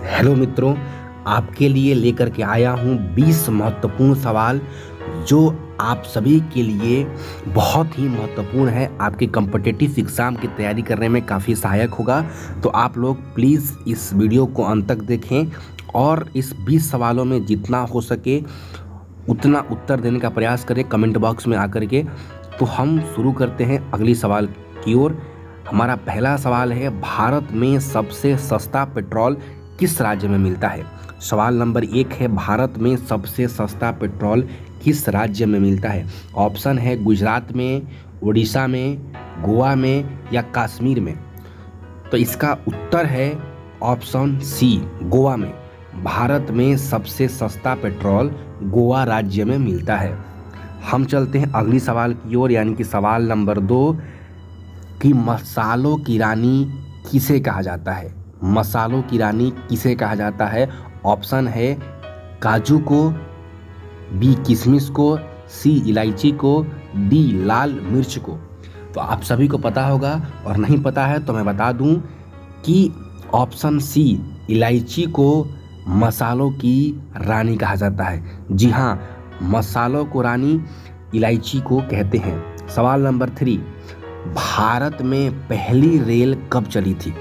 Hello मित्रों, आपके लिए लेकर के आया हूँ 20 महत्वपूर्ण सवाल जो आप सभी के लिए बहुत ही महत्वपूर्ण है। आपके कॉम्पिटिटिव एग्ज़ाम की तैयारी करने में काफ़ी सहायक होगा। तो आप लोग प्लीज़ इस वीडियो को अंत तक देखें और इस 20 सवालों में जितना हो सके उतना उत्तर देने का प्रयास करें कमेंट बॉक्स में आकर के। तो हम शुरू करते हैं अगली सवाल की ओर। हमारा पहला सवाल है, भारत में सबसे सस्ता पेट्रोल किस राज्य में मिलता है? सवाल नंबर 1 है, भारत में सबसे सस्ता पेट्रोल किस राज्य में मिलता है? ऑप्शन है गुजरात में, उड़ीसा में, गोवा में या कश्मीर में। तो इसका उत्तर है ऑप्शन सी, गोवा में। भारत में सबसे सस्ता पेट्रोल गोवा राज्य में मिलता है। हम चलते हैं अगली सवाल की ओर, यानी कि सवाल नंबर 2 कि मसालों की रानी किसे कहा जाता है? मसालों की रानी किसे कहा जाता है? ऑप्शन है काजू को, बी किशमिश को, सी इलायची को, डी लाल मिर्च को। तो आप सभी को पता होगा, और नहीं पता है तो मैं बता दूं कि ऑप्शन सी इलायची को मसालों की रानी कहा जाता है। जी हाँ, मसालों को रानी इलायची को कहते हैं। सवाल नंबर 3, भारत में पहली रेल कब चली थी?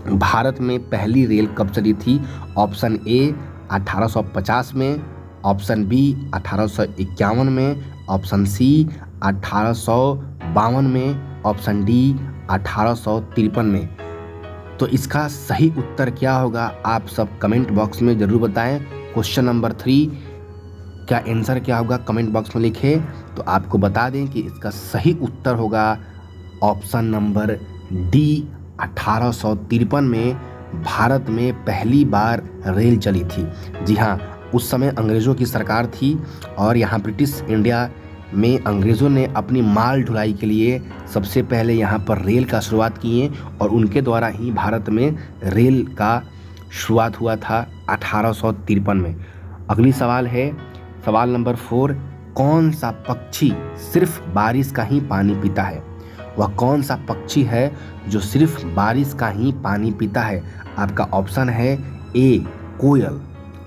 भारत में पहली रेल कब चली थी? ऑप्शन ए 1850 में, ऑप्शन बी 1851 में, ऑप्शन सी 1852 में, ऑप्शन डी 1853 में। तो इसका सही उत्तर क्या होगा आप सब कमेंट बॉक्स में ज़रूर बताएं। क्वेश्चन नंबर 3 का आंसर क्या होगा कमेंट बॉक्स में लिखें। तो आपको बता दें कि इसका सही उत्तर होगा ऑप्शन नंबर डी, 1853 में भारत में पहली बार रेल चली थी। जी हाँ, उस समय अंग्रेज़ों की सरकार थी और यहाँ ब्रिटिश इंडिया में अंग्रेज़ों ने अपनी माल ढुलाई के लिए सबसे पहले यहाँ पर रेल का शुरुआत किए और उनके द्वारा ही भारत में रेल का शुरुआत हुआ था 1853 में। अगली सवाल है सवाल नंबर 4, कौन सा पक्षी सिर्फ बारिश का ही पानी पीता है? वह कौन सा पक्षी है जो सिर्फ बारिश का ही पानी पीता है? आपका ऑप्शन है ए कोयल,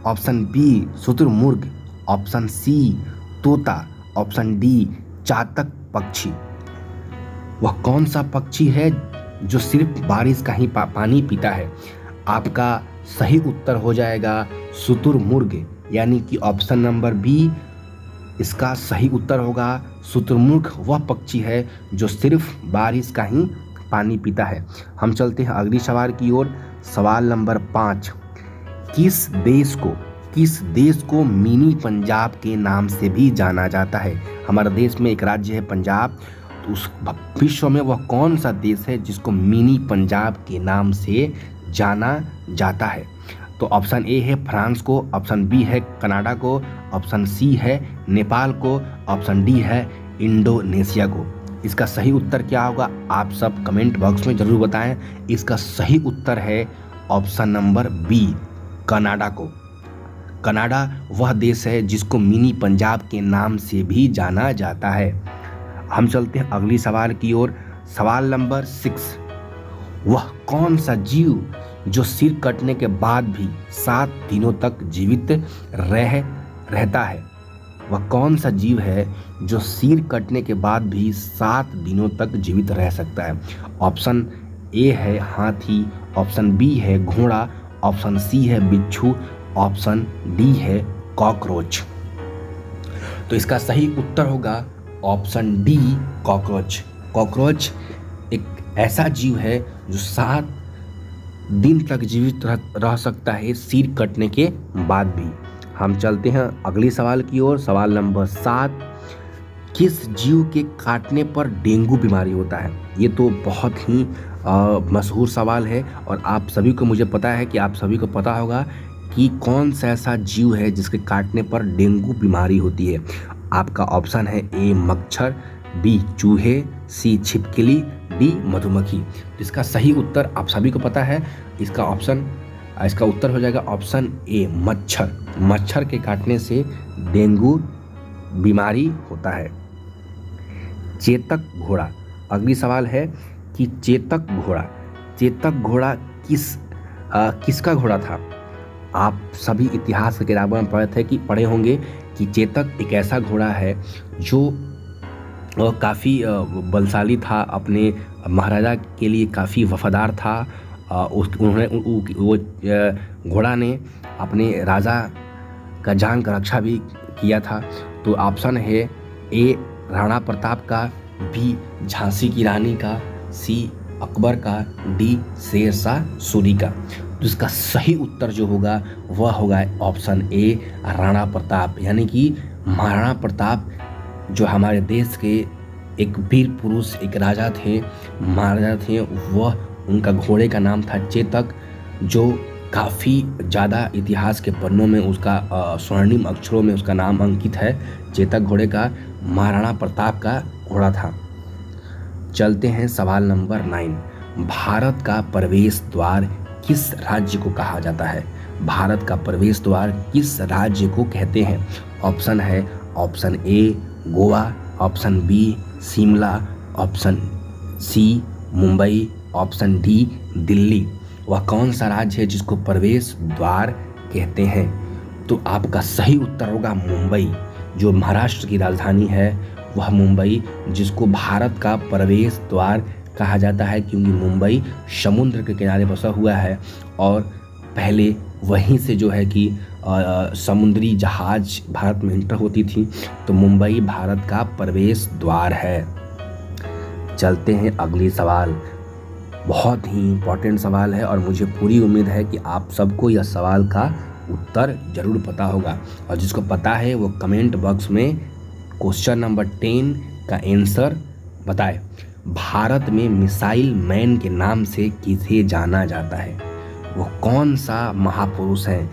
ऑप्शन बी शुतुरमुर्ग, ऑप्शन सी तोता, ऑप्शन डी चातक पक्षी। वह कौन सा पक्षी है जो सिर्फ बारिश का ही पानी पीता है? आपका सही उत्तर हो जाएगा शुतुरमुर्ग, यानी कि ऑप्शन नंबर बी इसका सही उत्तर होगा। शुतुरमुर्ग वह पक्षी है जो सिर्फ बारिश का ही पानी पीता है। हम चलते हैं अगली सवाल की ओर। सवाल नंबर 5, किस देश को मिनी पंजाब के नाम से भी जाना जाता है? हमारे देश में एक राज्य है पंजाब, तो उस विश्व में वह कौन सा देश है जिसको मिनी पंजाब के नाम से जाना जाता है? तो ऑप्शन ए है फ्रांस को, ऑप्शन बी है कनाडा को, ऑप्शन सी है नेपाल को, ऑप्शन डी है इंडोनेशिया को। इसका सही उत्तर क्या होगा आप सब कमेंट बॉक्स में ज़रूर बताएं। इसका सही उत्तर है ऑप्शन नंबर बी, कनाडा को। कनाडा वह देश है जिसको मिनी पंजाब के नाम से भी जाना जाता है। हम चलते हैं अगली सवाल की ओर। सवाल नंबर 6, वह कौन सा जीव जो सिर कटने के बाद भी 7 दिनों तक जीवित रहता है? वह कौन सा जीव है जो सिर कटने के बाद भी 7 दिनों तक जीवित रह सकता है? ऑप्शन ए है हाथी, ऑप्शन बी है घोड़ा, ऑप्शन सी है बिच्छू, ऑप्शन डी है कॉकरोच। तो इसका सही उत्तर होगा ऑप्शन डी, कॉकरोच। कॉकरोच एक ऐसा जीव है जो 7 दिन तक जीवित रह सकता है सिर कटने के बाद भी। हम चलते हैं अगली सवाल की ओर। सवाल नंबर 7, किस जीव के काटने पर डेंगू बीमारी होता है? ये तो बहुत ही मशहूर सवाल है और आप सभी को, मुझे पता है कि आप सभी को पता होगा कि कौन सा ऐसा जीव है जिसके काटने पर डेंगू बीमारी होती है। आपका ऑप्शन है ए मच्छर, बी चूहे, सी छिपकली, डी मधुमक्खी। इसका सही उत्तर आप सभी को पता है। इसका उत्तर हो जाएगा ऑप्शन ए मच्छर। मच्छर के काटने से डेंगू बीमारी होता है। चेतक घोड़ा। अगली सवाल है कि चेतक घोड़ा किस किसका घोड़ा था? आप सभी इतिहास की किताबों में पढ़े होंगे कि चेतक एक ऐसा घोड़ा है जो काफ़ी बलशाली था, अपने महाराजा के लिए काफ़ी वफादार था। वो घोड़ा ने अपने राजा का जान का रक्षा भी किया था। तो ऑप्शन है ए राणा प्रताप का, बी झांसी की रानी का, सी अकबर का, डी शेरशाह सूरी का। तो इसका सही उत्तर जो होगा वह होगा ऑप्शन ए राणा प्रताप, यानी कि महाराणा प्रताप जो हमारे देश के एक वीर पुरुष, एक राजा थे, महाराजा थे। वह उनका घोड़े का नाम था चेतक, जो काफ़ी ज़्यादा इतिहास के पन्नों में उसका स्वर्णिम अक्षरों में उसका नाम अंकित है। चेतक घोड़े का महाराणा प्रताप का घोड़ा था। चलते हैं सवाल नंबर 9। भारत का प्रवेश द्वार किस राज्य को कहा जाता है? भारत का प्रवेश द्वार किस राज्य को कहते हैं? ऑप्शन है option A Goa, option B Shimla, option C Mumbai, option D Delhi. वह कौन सा राज्य है जिसको प्रवेश द्वार कहते हैं? तो आपका सही उत्तर होगा मुंबई। जो महाराष्ट्र की राजधानी है वह मुंबई, जिसको भारत का प्रवेश द्वार कहा जाता है, क्योंकि मुंबई समुद्र के किनारे बसा हुआ है और पहले वहीं से जो है कि समुद्री जहाज भारत में एंटर होती थी। तो मुंबई भारत का प्रवेश द्वार है। चलते हैं अगली सवाल। बहुत ही इम्पोर्टेंट सवाल है और मुझे पूरी उम्मीद है कि आप सबको यह सवाल का उत्तर ज़रूर पता होगा, और जिसको पता है वो कमेंट बॉक्स में क्वेश्चन नंबर 10 का आंसर बताए। भारत में मिसाइल मैन के नाम से किसे जाना जाता है? वो कौन सा महापुरुष हैं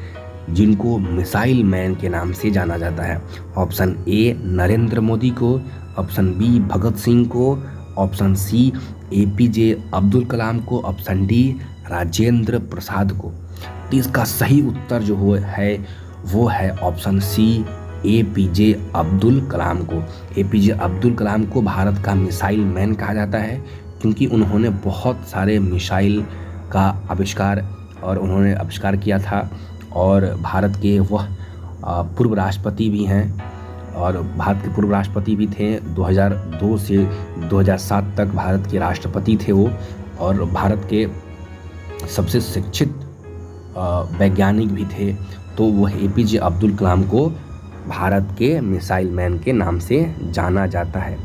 जिनको मिसाइल मैन के नाम से जाना जाता है? ऑप्शन ए नरेंद्र मोदी को, ऑप्शन बी भगत सिंह को, option C APJ Abdul Kalam को, ऑप्शन डी राजेंद्र प्रसाद को। तो इसका सही उत्तर जो वो है option C APJ Abdul Kalam को। APJ अब्दुल कलाम को भारत का मिसाइल मैन कहा जाता है, क्योंकि उन्होंने बहुत सारे मिसाइल का आविष्कार किया था, और भारत के वह पूर्व राष्ट्रपति भी हैं, और भारत के पूर्व राष्ट्रपति भी थे। 2002 से 2007 तक भारत के राष्ट्रपति थे वो, और भारत के सबसे शिक्षित वैज्ञानिक भी थे। तो वह APJ अब्दुल कलाम को भारत के मिसाइल मैन के नाम से जाना जाता है।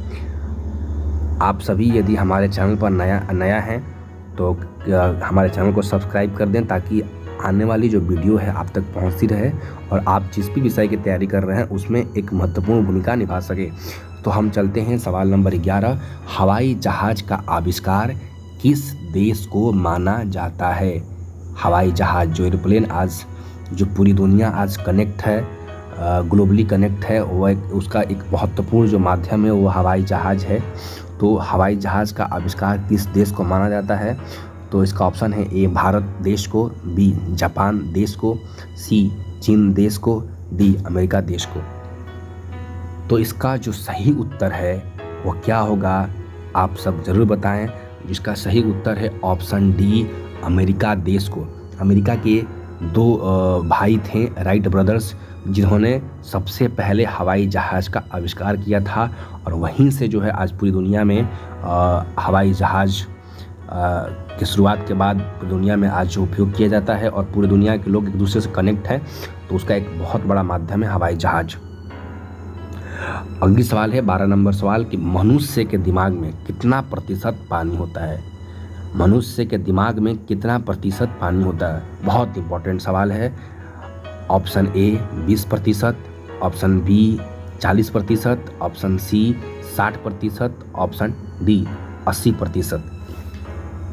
आप सभी यदि हमारे चैनल पर नया हैं तो हमारे चैनल को सब्सक्राइब कर दें, ताकि आने वाली जो वीडियो है आप तक पहुंचती रहे और आप जिस भी विषय की तैयारी कर रहे हैं उसमें एक महत्वपूर्ण भूमिका निभा सके। तो हम चलते हैं सवाल नंबर 11। हवाई जहाज़ का आविष्कार किस देश को माना जाता है? हवाई जहाज़ जो एरोप्लेन आज जो पूरी दुनिया आज कनेक्ट है, ग्लोबली कनेक्ट है, उसका एक महत्वपूर्ण जो माध्यम है वो हवाई जहाज़ है। तो हवाई जहाज़ का आविष्कार किस देश को माना जाता है? तो इसका ऑप्शन है ए भारत देश को, बी जापान देश को, सी चीन देश को, डी अमेरिका देश को। तो इसका जो सही उत्तर है वो क्या होगा आप सब ज़रूर बताएं। जिसका सही उत्तर है ऑप्शन डी अमेरिका देश को। अमेरिका के 2 भाई थे राइट ब्रदर्स, जिन्होंने सबसे पहले हवाई जहाज़ का आविष्कार किया था, और वहीं से जो है आज पूरी दुनिया में हवाई जहाज़ की शुरुआत के बाद पूरी दुनिया में आज जो उपयोग किया जाता है, और पूरी दुनिया के लोग एक दूसरे से कनेक्ट हैं, तो उसका एक बहुत बड़ा माध्यम है हवाई जहाज़। अगली सवाल है 12 नंबर सवाल कि मनुष्य के दिमाग में कितना प्रतिशत पानी होता है? मनुष्य के दिमाग में कितना प्रतिशत पानी होता है? बहुत इंपॉर्टेंट सवाल है। Option A 20%, option B 40%, option C 60%, option D 80%।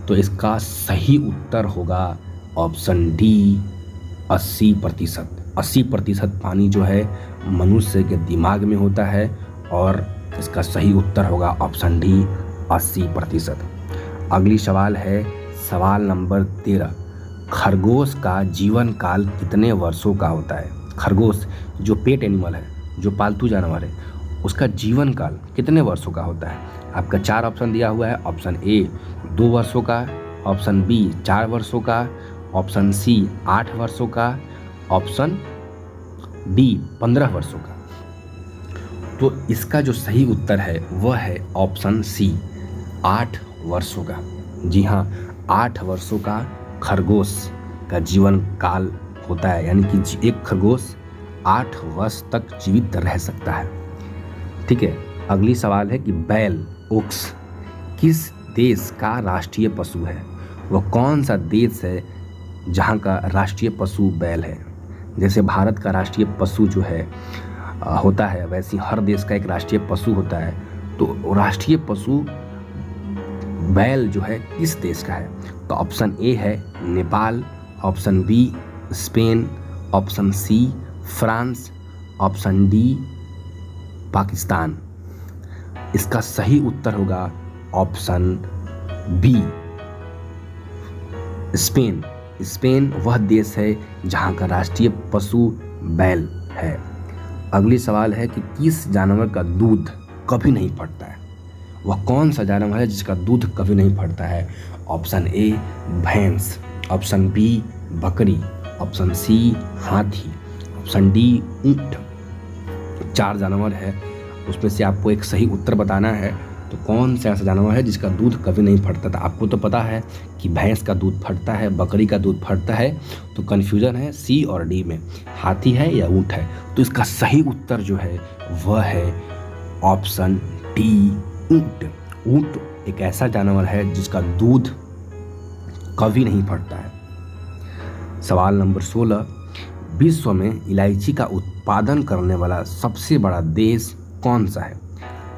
तो इसका सही उत्तर होगा ऑप्शन डी 80%। 80% पानी जो है मनुष्य के दिमाग में होता है, और इसका सही उत्तर होगा ऑप्शन डी 80%। अगली सवाल है सवाल नंबर 13। खरगोश का जीवन काल कितने वर्षों का होता है? खरगोश जो पेट एनिमल है, जो पालतू जानवर है, उसका जीवन काल कितने वर्षों का होता है? आपका 4 ऑप्शन दिया हुआ है। ऑप्शन ए 2 वर्षों का, ऑप्शन बी 4 वर्षों का, ऑप्शन सी 8 वर्षों का, ऑप्शन डी 15 वर्षों का। तो इसका जो सही उत्तर है वह है ऑप्शन सी 8 वर्षों का। जी हाँ, 8 वर्षों का खरगोश का जीवन काल होता है, यानी कि एक खरगोश 8 वर्ष तक जीवित रह सकता है। ठीक है, अगली सवाल है कि बैल ओक्स किस देश का राष्ट्रीय पशु है? वह कौन सा देश है जहाँ का राष्ट्रीय पशु बैल है? जैसे भारत का राष्ट्रीय पशु जो है होता है, वैसे हर देश का एक राष्ट्रीय पशु होता है। तो राष्ट्रीय पशु बैल जो है किस देश का है? तो ऑप्शन ए है Nepal, option B Spain, option C France, option D Pakistan. इसका सही उत्तर होगा ऑप्शन बी स्पेन। स्पेन वह देश है जहाँ का राष्ट्रीय पशु बैल है। अगली सवाल है कि किस जानवर का दूध कभी नहीं फटता है? वह कौन सा जानवर है जिसका दूध कभी नहीं फटता है? ऑप्शन ए भैंस, ऑप्शन बी बकरी, ऑप्शन सी हाथी, ऑप्शन डी ऊंट। 4 जानवर है, उसमें से आपको एक सही उत्तर बताना है। तो कौन सा ऐसा जानवर है जिसका दूध कभी नहीं फटता था? आपको तो पता है कि भैंस का दूध फटता है, बकरी का दूध फटता है, तो कन्फ्यूजन है सी और डी में, हाथी है या ऊंट है। तो इसका सही उत्तर जो है वह है ऑप्शन डी ऊंट। ऊंट एक ऐसा जानवर है जिसका दूध कभी नहीं फटता है। सवाल नंबर 16, विश्व में इलायची का उत्पादन करने वाला सबसे बड़ा देश कौन सा है?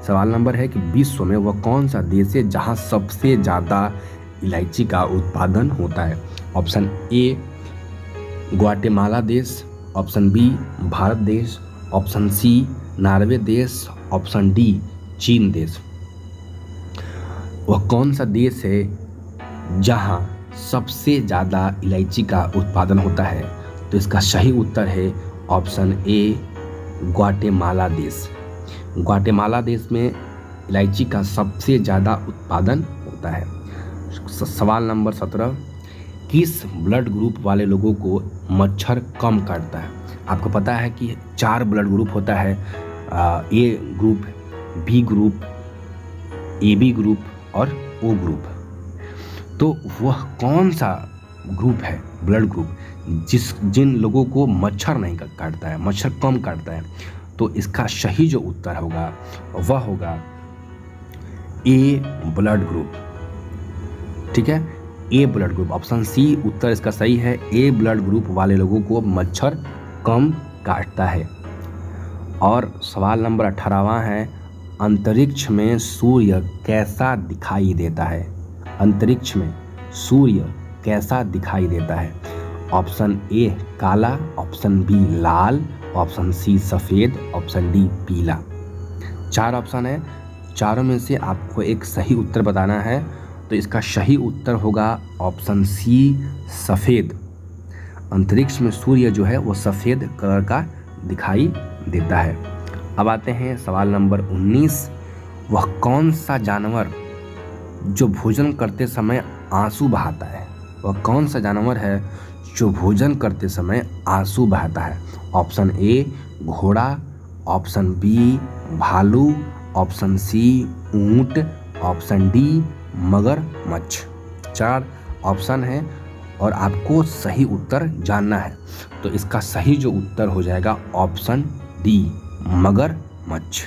सवाल नंबर है कि विश्व में वह कौन सा देश है जहां सबसे ज़्यादा इलायची का उत्पादन होता है? ऑप्शन ए ग्वाटेमाला देश, ऑप्शन बी भारत देश, ऑप्शन सी नॉर्वे देश, ऑप्शन डी चीन देश। वह कौन सा देश है जहां सबसे ज़्यादा इलायची का उत्पादन होता है? तो इसका सही उत्तर है ऑप्शन ए ग्वाटेमाला देश। ग्वाटेमाला देश में इलायची का सबसे ज़्यादा उत्पादन होता है। सवाल नंबर 17, किस ब्लड ग्रुप वाले लोगों को मच्छर कम काटता है? आपको पता है कि 4 ब्लड ग्रुप होता है, A group, B group, A B group और ओ ग्रुप। तो वह कौन सा ग्रुप है, ब्लड ग्रुप, जिन लोगों को मच्छर नहीं काटता है, मच्छर कम काटता है? तो इसका सही जो उत्तर होगा वह होगा ए ब्लड ग्रुप। ठीक है, ए ब्लड ग्रुप, ऑप्शन सी उत्तर इसका सही है। ए ब्लड ग्रुप वाले लोगों को मच्छर कम काटता है। और सवाल नंबर 18वां है, अंतरिक्ष में सूर्य कैसा दिखाई देता है? अंतरिक्ष में सूर्य कैसा दिखाई देता है? ऑप्शन ए काला, ऑप्शन बी लाल, ऑप्शन सी सफ़ेद, ऑप्शन डी पीला। 4 ऑप्शन है, चारों में से आपको एक सही उत्तर बताना है। तो इसका सही उत्तर होगा ऑप्शन सी सफ़ेद। अंतरिक्ष में सूर्य जो है वो सफ़ेद कलर का दिखाई देता है। अब आते हैं सवाल नंबर 19, वह कौन सा जानवर जो भोजन करते समय आंसू बहाता है? वह कौन सा जानवर है जो भोजन करते समय आंसू बहाता है? ऑप्शन ए घोड़ा, ऑप्शन बी भालू, ऑप्शन सी ऊंट, ऑप्शन डी मगरमच्छ। 4 ऑप्शन है और आपको सही उत्तर जानना है। तो इसका सही जो उत्तर हो जाएगा ऑप्शन डी मगरमच्छ।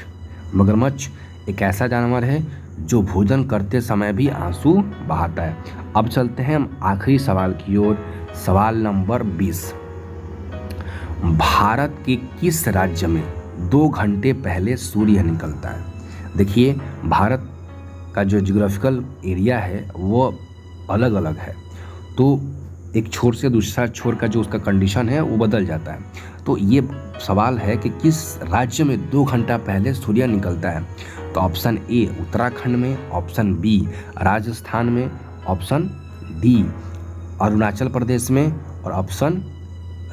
मगरमच्छ एक ऐसा जानवर है जो भोजन करते समय भी आंसू बहाता है। अब चलते हैं हम आखिरी सवाल की ओर। सवाल नंबर 20, भारत के किस राज्य में 2 घंटे पहले सूर्य निकलता है? देखिए, भारत का जो ज्योग्राफिकल एरिया है वो अलग अलग है, तो एक छोर से दूसरा छोर का जो उसका कंडीशन है वो बदल जाता है। तो ये सवाल है कि किस राज्य में 2 घंटा पहले सूर्य निकलता है? तो ऑप्शन ए उत्तराखंड में, ऑप्शन बी राजस्थान में, ऑप्शन डी अरुणाचल प्रदेश में और ऑप्शन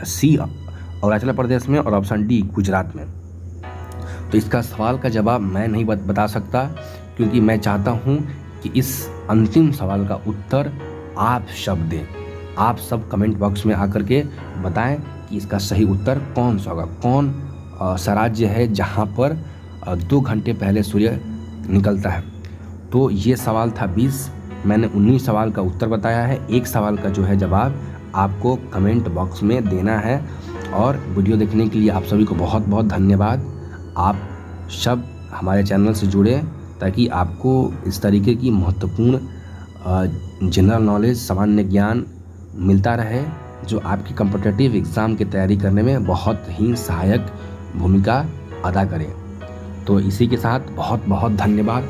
सी अरुणाचल प्रदेश में और ऑप्शन डी गुजरात में। तो इसका सवाल का जवाब मैं नहीं बता सकता, क्योंकि मैं चाहता हूं कि इस अंतिम सवाल का उत्तर आप सब दें। आप सब कमेंट बॉक्स में आकर के बताएं कि इसका सही उत्तर कौन सा होगा। कौन सा राज्य है जहाँ पर 2 घंटे पहले सूर्य निकलता है। तो ये सवाल था 20, मैंने 19 सवाल का उत्तर बताया है। एक सवाल का जो है जवाब आपको कमेंट बॉक्स में देना है। और वीडियो देखने के लिए आप सभी को बहुत बहुत धन्यवाद। आप सब हमारे चैनल से जुड़े ताकि आपको इस तरीके की महत्वपूर्ण जनरल नॉलेज, सामान्य ज्ञान मिलता रहे, जो आपकी कॉम्पिटिटिव एग्ज़ाम की तैयारी करने में बहुत ही सहायक भूमिका अदा करे। तो इसी के साथ बहुत बहुत धन्यवाद।